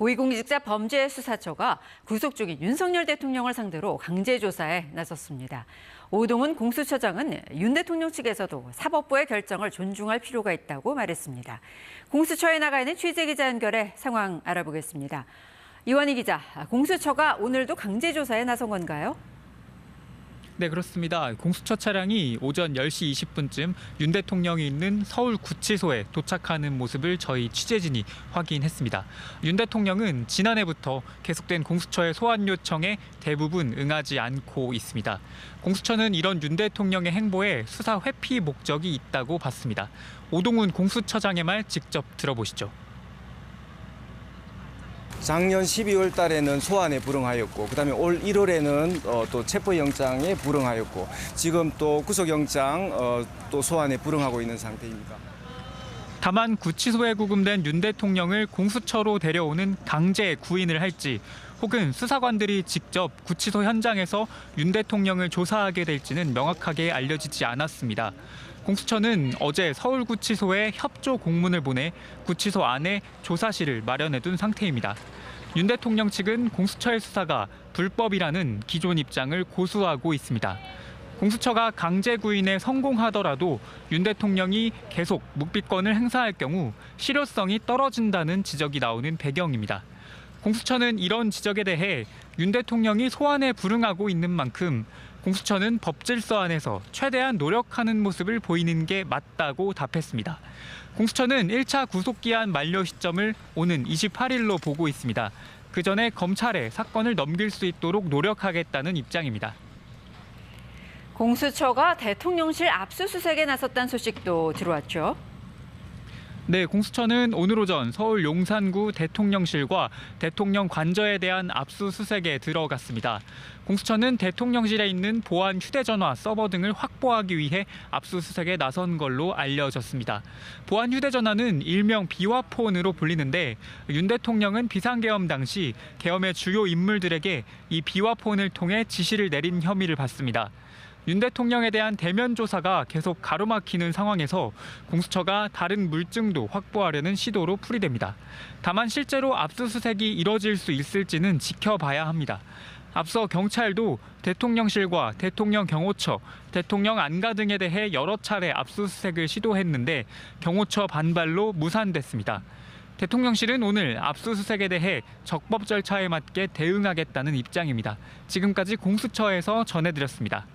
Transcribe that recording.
고위공직자 범죄수사처가 구속 중인 윤석열 대통령을 상대로 강제조사에 나섰습니다. 오동훈 공수처장은 윤 대통령 측에서도 사법부의 결정을 존중할 필요가 있다고 말했습니다. 공수처에 나가 있는 취재기자 연결해 상황 알아보겠습니다. 이완희 기자, 공수처가 오늘도 강제조사에 나선 건가요? 네, 그렇습니다. 공수처 차량이 오전 10시 20분쯤 윤 대통령이 있는 서울 구치소에 도착하는 모습을 저희 취재진이 확인했습니다. 윤 대통령은 지난해부터 계속된 공수처의 소환 요청에 대부분 응하지 않고 있습니다. 공수처는 이런 윤 대통령의 행보에 수사 회피 목적이 있다고 봤습니다. 오동훈 공수처장의 말 직접 들어보시죠. 작년 12월 달에는 소환에 불응하였고 그다음에 올 1월에는 또 체포영장에 불응하였고 지금 또 구속영장 또 소환에 불응하고 있는 상태입니다. 다만 구치소에 구금된 윤 대통령을 공수처로 데려오는 강제 구인을 할지 혹은 수사관들이 직접 구치소 현장에서 윤 대통령을 조사하게 될지는 명확하게 알려지지 않았습니다. 공수처는 어제 서울구치소에 협조 공문을 보내 구치소 안에 조사실을 마련해둔 상태입니다. 윤 대통령 측은 공수처의 수사가 불법이라는 기존 입장을 고수하고 있습니다. 공수처가 강제 구인에 성공하더라도 윤 대통령이 계속 묵비권을 행사할 경우 실효성이 떨어진다는 지적이 나오는 배경입니다. 공수처는 이런 지적에 대해 윤 대통령이 소환에 불응하고 있는 만큼 공수처는 법질서 안에서 최대한 노력하는 모습을 보이는 게 맞다고 답했습니다. 공수처는 1차 구속기한 만료 시점을 오는 28일로 보고 있습니다. 그 전에 검찰에 사건을 넘길 수 있도록 노력하겠다는 입장입니다. 공수처가 대통령실 압수수색에 나섰다는 소식도 들어왔죠. 네, 공수처는 오늘 오전 서울 용산구 대통령실과 대통령 관저에 대한 압수수색에 들어갔습니다. 공수처는 대통령실에 있는 보안 휴대전화 서버 등을 확보하기 위해 압수수색에 나선 걸로 알려졌습니다. 보안 휴대전화는 일명 비화폰으로 불리는데 윤 대통령은 비상계엄 당시 계엄의 주요 인물들에게 이 비화폰을 통해 지시를 내린 혐의를 받습니다. 윤 대통령에 대한 대면 조사가 계속 가로막히는 상황에서 공수처가 다른 물증도 확보하려는 시도로 풀이됩니다. 다만 실제로 압수수색이 이뤄질 수 있을지는 지켜봐야 합니다. 앞서 경찰도 대통령실과 대통령 경호처, 대통령 안가 등에 대해 여러 차례 압수수색을 시도했는데 경호처 반발로 무산됐습니다. 대통령실은 오늘 압수수색에 대해 적법 절차에 맞게 대응하겠다는 입장입니다. 지금까지 공수처에서 전해드렸습니다.